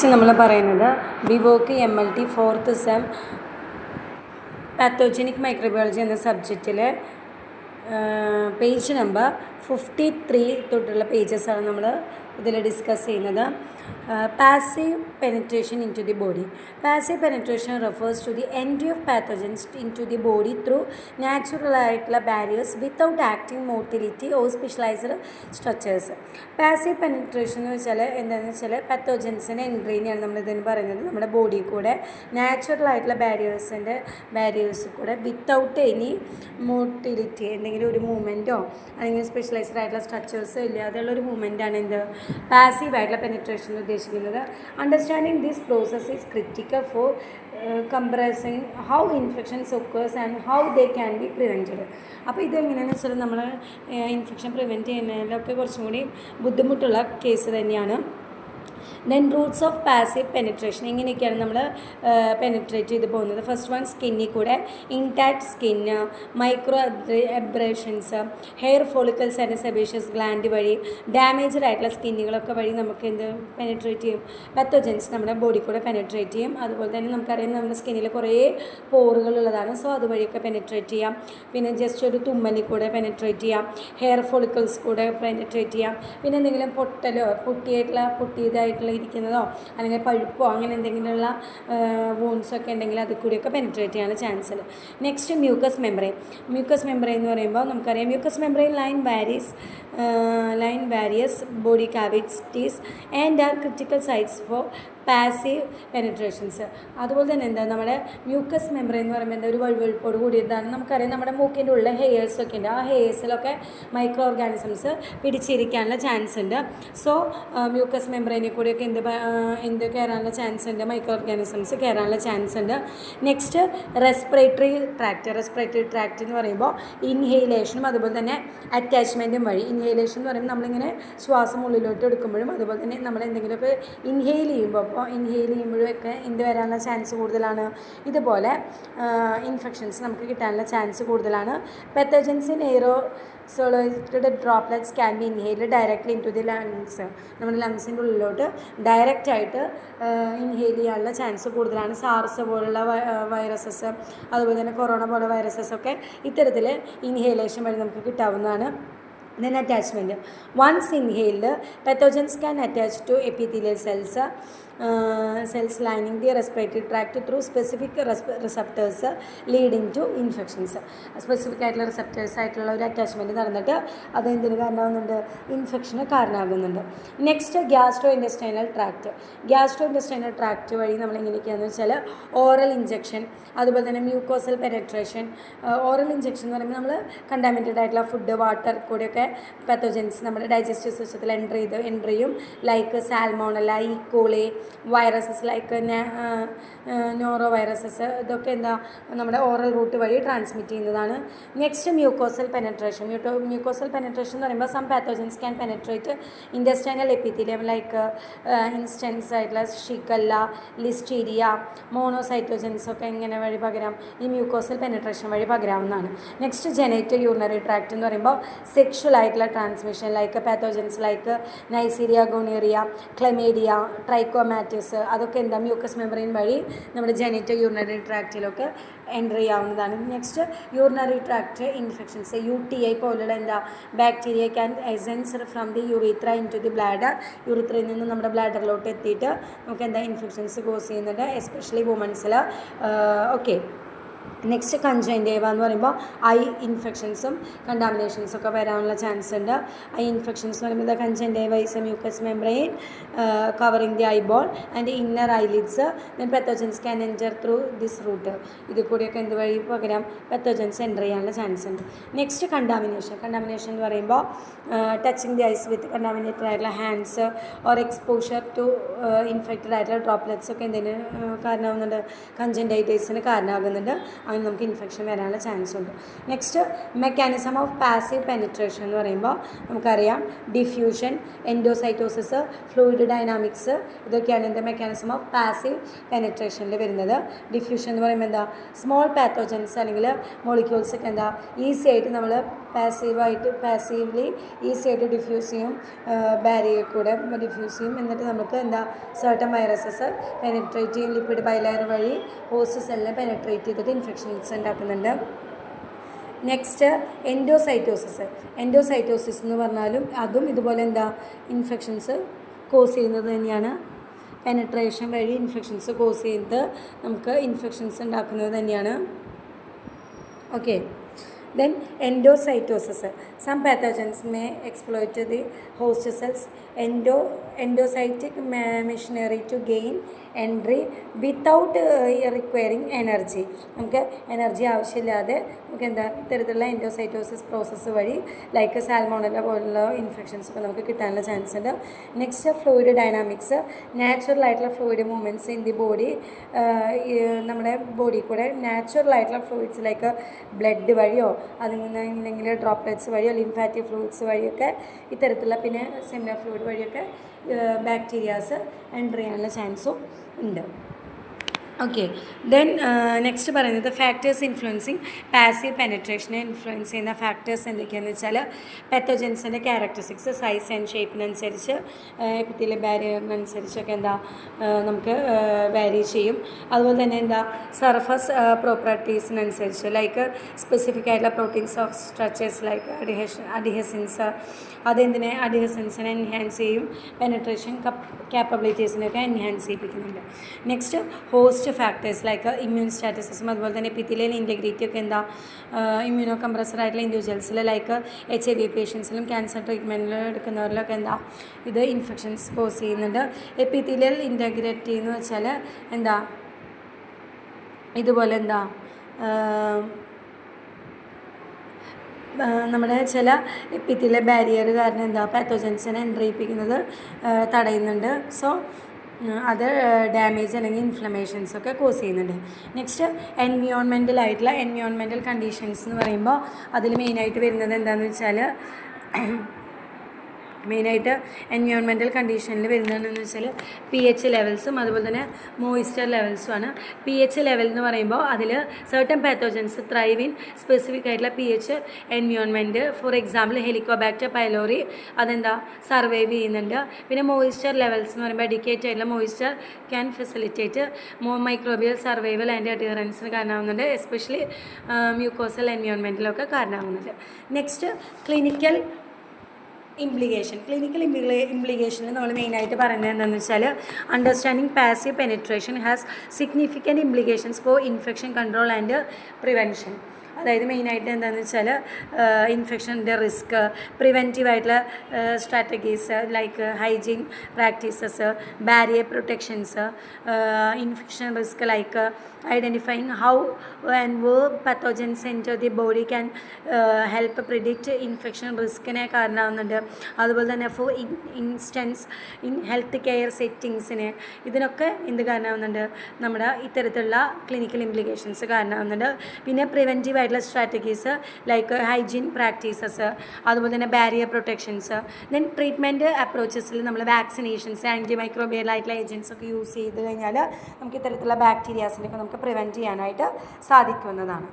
നമ്മൾ പറയുന്നത് BVoc MLT 4th sem pathogenic microbiology എന്ന സബ്ജക്റ്റിൽ പേജ് നമ്പർ 53 തൊട്ടുള്ള പേജസാണ് നമ്മൾ ഇതിൽ ഡിസ്കസ് ചെയ്യുന്നത്. Passive penetration into the body. Passive penetration refers to the entry of pathogens into the body through natural ആയിട്ടുള്ള barriers without acting motility or specialised structures. Passive penetration എന്ന് വെച്ചാൽ എന്താണെന്ന് വെച്ചാൽ പാത്തോജൻസിൻ്റെ എൻട്രീനെയാണ് നമ്മളിതിന് പറയുന്നത്. നമ്മുടെ ബോഡിയിൽ കൂടെ നാച്ചുറൽ ആയിട്ടുള്ള ബാരിയേഴ്സ് കൂടെ വിത്തൗട്ട് എനി മോട്ടിലിറ്റി, എന്തെങ്കിലും ഒരു മൂവ്മെൻറ്റോ അല്ലെങ്കിൽ സ്പെഷ്യലൈസ്ഡ് ആയിട്ടുള്ള സ്ട്രക്ചേഴ്സോ ഇല്ലാതെയുള്ള ഒരു മൂവ്മെൻറ്റാണ് എന്ത് പാസീവ് ആയിട്ടുള്ള പെനിട്രേഷൻ ഉദ്ദേശിക്കുന്നത്. Understanding this process is critical for compressing how infections occurs and how they can be prevented. അപ്പോൾ ഇതെങ്ങനെയാണെന്ന് വെച്ചാൽ നമ്മൾ ഇൻഫെക്ഷൻ പ്രിവെൻറ്റ് ചെയ്യുന്നതിലൊക്കെ കുറച്ചും കൂടി ബുദ്ധിമുട്ടുള്ള കേസ് തന്നെയാണ്. Then routes of passive penetration, ഇങ്ങനെയൊക്കെയാണ് നമ്മൾ പെനിട്രേറ്റ് ചെയ്ത് പോകുന്നത്. ഫസ്റ്റ് വൺ സ്കിന്നിൽ കൂടെ intact skin, micro abrasions, hair follicles and sebaceous gland വഴി, ഡാമേജ്ഡ് ആയിട്ടുള്ള സ്കിന്നുകളൊക്കെ വഴി നമുക്ക് എന്ത് പെനിട്രേറ്റ് ചെയ്യും, പാത്തോജൻസ് നമ്മുടെ ബോഡി കൂടെ പെനിട്രേറ്റ് ചെയ്യും. അതുപോലെ തന്നെ നമുക്കറിയാം നമ്മുടെ സ്കിന്നിൽ കുറേ പോറുകളുള്ളതാണ്, സോ അതുവഴിയൊക്കെ പെനിട്രേറ്റ് ചെയ്യാം. പിന്നെ ജസ്റ്റ് ഒരു തുമ്മലിൽ കൂടെ പെനിട്രേറ്റ് ചെയ്യാം, ഹെയർ ഫോളിക്കൽസ് കൂടെ പെനിട്രേറ്റ് ചെയ്യാം. പിന്നെ എന്തെങ്കിലും പൊട്ടിയതായിട്ടുള്ള ഇരിക്കുന്നതോ അല്ലെങ്കിൽ പഴുപ്പോ അങ്ങനെ എന്തെങ്കിലുമുള്ള വൂൺസൊക്കെ ഉണ്ടെങ്കിൽ അതിൽ കൂടിയൊക്കെ പെനിട്രേറ്റ് ചെയ്യാനുള്ള ചാൻസ് ഉണ്ട്. Next mucus membrane. Mucus membrane എന്ന് പറയുമ്പോൾ നമുക്കറിയാം mucus membrane line various body cavities and are critical sites for passive penetrations. അതുപോലെ തന്നെ എന്താ നമ്മുടെ മ്യൂക്കസ് മെംബ്രെയിൻ എന്ന് പറയുമ്പോൾ എന്താ ഒരു വഴുവഴുപ്പോട് കൂടിയതാണ്. നമുക്കറിയാം നമ്മുടെ മൂക്കിൻ്റെ ഉള്ള ഹെയർസൊക്കെ ഉണ്ട്, ആ ഹെയർസിലൊക്കെ മൈക്രോ ഓർഗാനിസംസ് പിടിച്ചിരിക്കാനുള്ള ചാൻസ് ഉണ്ട്. സോ മ്യൂക്കസ് മെംബ്രെയിനിൽ കൂടിയൊക്കെ എന്ത് കയറാനുള്ള ചാൻസ് ഉണ്ട്, മൈക്രോ ഓർഗാനിസംസ് കയറാനുള്ള ചാൻസ് ഉണ്ട്. നെക്സ്റ്റ് റെസ്പിറേറ്ററി ട്രാക്റ്റ് എന്ന് പറയുമ്പോൾ ഇൻഹെയിലേഷനും അതുപോലെ തന്നെ അറ്റാച്ച്മെൻറ്റും വഴി. ഇൻഹെയിലേഷൻ എന്ന് പറയുമ്പോൾ നമ്മളിങ്ങനെ ശ്വാസം ഉള്ളിലോട്ട് എടുക്കുമ്പോഴും അതുപോലെ തന്നെ നമ്മൾ എന്തെങ്കിലുമൊക്കെ ഇൻഹെയിൽ ചെയ്യുമ്പോഴൊക്കെ എന്ത് വരാനുള്ള ചാൻസ് കൂടുതലാണ്, ഇതുപോലെ ഇൻഫെക്ഷൻസ് നമുക്ക് കിട്ടാനുള്ള ചാൻസ് കൂടുതലാണ്. Pathogens in aerosolised droplets can be inhaled directly into the lungs. നമ്മുടെ ലങ്സിൻ്റെ ഉള്ളിലോട്ട് ഡയറക്റ്റായിട്ട് ഇൻഹെയിൽ ചെയ്യാനുള്ള ചാൻസ് കൂടുതലാണ്. സാർസ് പോലുള്ള വൈറസസ് അതുപോലെ തന്നെ കൊറോണ പോലെ വൈറസസൊക്കെ ഇത്തരത്തിൽ ഇൻഹെയിലേഷൻ വഴി നമുക്ക് കിട്ടാവുന്നതാണ്. Then attachment. Once inhaled, pathogens can attach to epithelial cells lining the respiratory tract through specific receptors leading to infections. Specific ആയിട്ടുള്ള റിസപ്റ്റേഴ്സ് ആയിട്ടുള്ള ഒരു അറ്റാച്ച്മെൻറ്റ് നടന്നിട്ട് അത് എന്തിന് കാരണമാകുന്നുണ്ട്, ഇൻഫെക്ഷന് കാരണമാകുന്നുണ്ട്. നെക്സ്റ്റ് ഗ്യാസ്ട്രോ ഇൻറ്റസ്റ്റൈനൽ ട്രാക്റ്റ് വഴി നമ്മൾ എങ്ങനെയൊക്കെയാണെന്ന് വെച്ചാൽ ഓറൽ ഇഞ്ചെക്ഷൻ, അതുപോലെ തന്നെ മ്യൂക്കോസൽ പെനട്രേഷൻ. ഓറൽ ഇഞ്ചെക്ഷൻ എന്ന് പറയുമ്പോൾ നമ്മൾ കണ്ടാമിനേറ്റഡ് ആയിട്ടുള്ള ഫുഡ്, വാട്ടർ കൂടിയൊക്കെ പാത്തോജൻസ് നമ്മുടെ ഡൈജസ്റ്റീവ് സിസ്റ്റത്തിൽ എൻ്റർ ചെയ്യും. Like salmonella, E coli, viruses like noroviruses, ഇതൊക്കെ എന്താ നമ്മുടെ ഓറൽ റൂട്ട് വഴി ട്രാൻസ്മിറ്റ് ചെയ്യുന്നതാണ്. നെക്സ്റ്റ് മ്യൂക്കോസൽ പെനട്രേഷൻ എന്ന് പറയുമ്പോൾ some pathogens can penetrate intestinal epithelium like instance ആയിട്ടുള്ള ഷിഗല്ല, ലിസ്റ്റീരിയ, മോണോസൈറ്റോജൻസ് ഒക്കെ ഇങ്ങനെ വഴി പകരാം, ഈ മ്യൂക്കോസൽ പെനട്രേഷൻ വഴി പകരാവുന്നതാണ്. നെക്സ്റ്റ് ജെനൈറ്റോ യൂറിനറി ട്രാക്റ്റ് എന്ന് പറയുമ്പോൾ സെക്ഷൽ ആയിട്ടുള്ള transmission like pathogens like neisseria, gonorrhoea, chlamydia, ട്രൈക്കോമാറ്റിസ്, അതൊക്കെ എന്താ മ്യൂക്കസ് മെംബ്രെയിൻ വഴി നമ്മുടെ ജെനിറ്റോ യൂറിനറി ട്രാക്റ്റിലൊക്കെ എൻ്റർ ചെയ്യാവുന്നതാണ്. Next urinary tract infections, UTI പോലുള്ള എന്താ bacteria can ascend from the urethra into the bladder. യുറീത്രയിൽ നിന്ന് നമ്മുടെ ബ്ലാഡറിലോട്ട് എത്തിയിട്ട് നമുക്ക് എന്താ ഇൻഫെക്ഷൻസ് കോസ് ചെയ്യുന്നുണ്ട്, എസ്പെഷ്യലി വുമൻസിൽ. ഓക്കെ. നെക്സ്റ്റ് കൺജങ്ക്റ്റൈവ എന്ന് പറയുമ്പോൾ ഐ ഇൻഫെക്ഷൻസും കണ്ടാമിനേഷൻസൊക്കെ വരാനുള്ള ചാൻസ് ഉണ്ട്. ഐ ഇൻഫെക്ഷൻസ് എന്ന് പറയുമ്പോൾ conjunctiva is a mucus membrane covering the eyeball and inner eyelids. Then pathogens can enter through this route. ഇത് കൂടിയൊക്കെ എന്ത് വഴി പകരം പാത്തോജൻസ് എൻ്റർ ചെയ്യാനുള്ള ചാൻസ് ഉണ്ട്. നെക്സ്റ്റ് കണ്ടാമിനേഷൻ എന്ന് പറയുമ്പോൾ touching the eyes with contaminated ആയിട്ടുള്ള hands or exposure to infected ആയിട്ടുള്ള ഡ്രോപ്ലെറ്റ്സ് ഒക്കെ എന്തിന് കാരണമാകുന്നുണ്ട്, കൺജങ്ക്റ്റൈറ്റിസിന് കാരണമാകുന്നുണ്ട്. അങ്ങനെ നമുക്ക് ഇൻഫെക്ഷൻ വരാനുള്ള ചാൻസ് ഉണ്ട്. Next mechanism of passive penetration എന്ന് പറയുമ്പോൾ നമുക്കറിയാം ഡിഫ്യൂഷൻ, എൻഡോസൈറ്റോസിസ്, ഫ്ലൂയിഡ് ഡൈനാമിക്സ്, ഇതൊക്കെയാണ് എൻ്റെ മെക്കാനിസം ഓഫ് പാസീവ് പെനിട്രേഷനിൽ വരുന്നത്. ഡിഫ്യൂഷൻ എന്ന് പറയുമ്പോൾ എന്താ, സ്മോൾ പാത്തോജൻസ് അല്ലെങ്കിൽ മോളിക്യൂൾസൊക്കെ എന്താ ഈസി ആയിട്ട് നമ്മൾ പാസീവ്ലി ഈസി ആയിട്ട് ഡിഫ്യൂസ് ചെയ്യും, ബാരിയർ കൂടെ ഡിഫ്യൂസ് ചെയ്യും. എന്നിട്ട് നമുക്ക് എന്താ സർട്ടൻ വൈറസസ് പെനട്രേറ്റ് ചെയ്യും, ലിപ്പിഡ് ബൈലെയർ വഴി ഹോസ്റ്റ് സെല്ലിനെ പെനട്രേറ്റ് ചെയ്തിട്ട് ഇൻഫെക്ഷൻസ് ഉണ്ടാക്കുന്നുണ്ട്. നെക്സ്റ്റ് എൻഡോസൈറ്റോസിസ് എന്ന് പറഞ്ഞാലും അതും ഇതുപോലെ എന്താ ഇൻഫെക്ഷൻസ് കോസ് ചെയ്യുന്നത് തന്നെയാണ്. പെനട്രേഷൻ വഴി ഇൻഫെക്ഷൻസ് കോസ് ചെയ്ത് നമുക്ക് ഇൻഫെക്ഷൻസ് ഉണ്ടാക്കുന്നത് തന്നെയാണ്. Okay, then endocytosis. Some pathogens may exploit the host cells endocytic machinery to gain entry without requiring energy. നമുക്ക് എനർജി ആവശ്യമില്ലാതെ നമുക്ക് എന്താ ഇത്തരത്തിലുള്ള എൻഡോസൈറ്റോസിസ് പ്രോസസ്സ് വഴി ലൈക്ക് സാൽമോണല്ല പോലുള്ള ഇൻഫെക്ഷൻസ് ഒക്കെ നമുക്ക് കിട്ടാനുള്ള ചാൻസ് ഉണ്ട്. Next fluid dynamics. നാച്ചുറൽ ആയിട്ടുള്ള fluid movements in the body, നമ്മുടെ ബോഡി കൂടെ നാച്ചുറൽ ആയിട്ടുള്ള ഫ്ലൂയിഡ്സ് ലൈക്ക് ബ്ലഡ് വഴിയോ അല്ലെങ്കിൽ ഡ്രോപ്ലെറ്റ്സ് വഴിയോ ലിംഫാറ്റിക് ഫ്ലൂയിഡ്സ് വഴിയൊക്കെ ഇത്തരത്തിലുള്ള പിന്നെ സെമിനൽ ഫ്ലൂയിഡ് വഴിയൊക്കെ ബാക്ടീരിയാസ് എൻ്റർ ചെയ്യാനുള്ള ചാൻസും ഉണ്ട്. ഓക്കെ, ദെൻ നെക്സ്റ്റ് പറയുന്നത് ഫാക്ടേഴ്സ് ഇൻഫ്ലുവൻസിങ് പാസീവ് പെനട്രേഷനെ ഇൻഫ്ലുവൻസ് ചെയ്യുന്ന ഫാക്ടേഴ്സ് എന്തൊക്കെയാണെന്ന് വെച്ചാൽ പെത്തോജൻസിൻ്റെ ക്യാരക്ടറിസ്റ്റിക്സ് സൈസ് ആൻഡ് ഷേപ്പിനനുസരിച്ച് എപ്പിത്തീലിയൽ ബാരിയറിനനുസരിച്ചൊക്കെ എന്താ നമുക്ക് വാരി ചെയ്യും. അതുപോലെ തന്നെ എന്താ സർഫസ് പ്രോപ്പർട്ടീസിനനുസരിച്ച് ലൈക്ക് സ്പെസിഫിക് ആയിട്ടുള്ള proteins of structures like adhesins അഡിഹസൻസിനെ എൻഹാൻസ് ചെയ്യും, പെനട്രേഷൻ ക്യാപ്പബിലിറ്റീസിനൊക്കെ എൻഹാൻസ് ചെയ്യിപ്പിക്കുന്നുണ്ട്. Next host factors like immune സ്റ്റാറ്റസിസും അതുപോലെ തന്നെ എപ്പിത്തീലിയൽ ഇൻറ്റഗ്രിറ്റി ഒക്കെ എന്താ ഇമ്മ്യൂണോ കംപ്രസർ ആയിട്ടുള്ള ഇൻഡിവിജ്വൽസിൽ ലൈക്ക് HIV പേഷ്യൻസിലും ക്യാൻസർ ട്രീറ്റ്മെൻറ്റിൽ എടുക്കുന്നവരിലൊക്കെ എന്താ ഇത് ഇൻഫെക്ഷൻസ് കോസ് ചെയ്യുന്നുണ്ട്. എപ്പിത്തീലിയൽ ഇൻറ്റഗ്രിറ്റി എന്ന് വെച്ചാൽ എന്താ ഇതുപോലെ എന്താ നമ്മുടെ ചില എപ്പിത്തീലിയൽ ബാരിയർ കാരണം എന്താ പാത്തോജൻസിനെ എൻ്റർ ചെയ്യിപ്പിക്കുന്നത് തടയുന്നുണ്ട്. സോ അത് ഡാമേജ് അല്ലെങ്കിൽ ഇൻഫ്ലമേഷൻസ് ഒക്കെ കോസ് ചെയ്യുന്നുണ്ട്. നെക്സ്റ്റ് എൻവിയോൺമെൻറ്റൽ കണ്ടീഷൻസ് എന്ന് പറയുമ്പോൾ അതിൽ മെയിനായിട്ട് വരുന്നത് എന്താണെന്ന് വെച്ചാൽ മെയിനായിട്ട് എൻവിയോൺമെൻറ്റൽ കണ്ടീഷനിൽ വരുന്നതെന്ന് വെച്ചാൽ pH ലെവൽസും അതുപോലെ തന്നെ മോയിസ്ചർ ലെവൽസുമാണ്. pH ലെവൽ എന്ന് പറയുമ്പോൾ അതിൽ certain pathogens thrive in specific ആയിട്ടുള്ള pH environment. For example helicobacter pylori അതെന്താ സർവൈവ് ചെയ്യുന്നുണ്ട്. പിന്നെ മോയിസ്ചർ ലെവൽസ് എന്ന് പറയുമ്പോൾ എഡ്യൂക്കേറ്റ് ആയിട്ടുള്ള moisture can facilitate microbial survival and അഡിഹറൻസിന് കാരണമാകുന്നുണ്ട്, എസ്പെഷ്യലി മ്യൂക്കോസൽ എൻവിയോൺമെൻറ്റിലൊക്കെ കാരണമാകുന്നുണ്ട്. നെക്സ്റ്റ് ക്ലിനിക്കൽ ഇംപ്ലിക്കേഷനിൽ നമ്മൾ മെയിനായിട്ട് പറയുന്നത് എന്താണെന്ന് വെച്ചാൽ understanding passive penetration has significant implications for infection control and prevention. അതായത് മെയിനായിട്ട് എന്താണെന്ന് വെച്ചാൽ ഇൻഫെക്ഷൻ്റെ റിസ്ക്, പ്രിവെൻറ്റീവായിട്ടുള്ള strategies like hygiene practices, barrier protections, infection risk like identifying how and where pathogens enter the body can help predict infection റിസ്കിനെ കാരണമാകുന്നുണ്ട്. അതുപോലെ തന്നെ for instance in health care സെറ്റിങ്സിന് ഇതിനൊക്കെ എന്ത് കാരണമാകുന്നുണ്ട്, നമ്മുടെ ഇത്തരത്തിലുള്ള ക്ലിനിക്കൽ ഇംപ്ലിക്കേഷൻസ് കാരണമാകുന്നുണ്ട്. പിന്നെ പ്രിവെൻറ്റീവ് ആയിട്ടുള്ള സ്ട്രാറ്റഗീസ് ലൈക്ക് ഹൈജീൻ പ്രാക്ടീസസ്, അതുപോലെ തന്നെ ബാരിയർ പ്രൊട്ടക്ഷൻസ്, ദെൻ ട്രീറ്റ്മെൻറ്റ് അപ്രോച്ചസിൽ നമ്മൾ വാക്സിനേഷൻസ്, ആൻറ്റി മൈക്രോബിയൽ ആയിട്ടുള്ള ഏജൻസ് ഒക്കെ യൂസ് ചെയ്ത് കഴിഞ്ഞാൽ നമുക്ക് ഇത്തരത്തിലുള്ള ബാക്ടീരിയാസിനൊക്കെ നമുക്ക് പ്രിവെൻറ്റ് ചെയ്യാനായിട്ട് സാധിക്കുന്നതാണ്.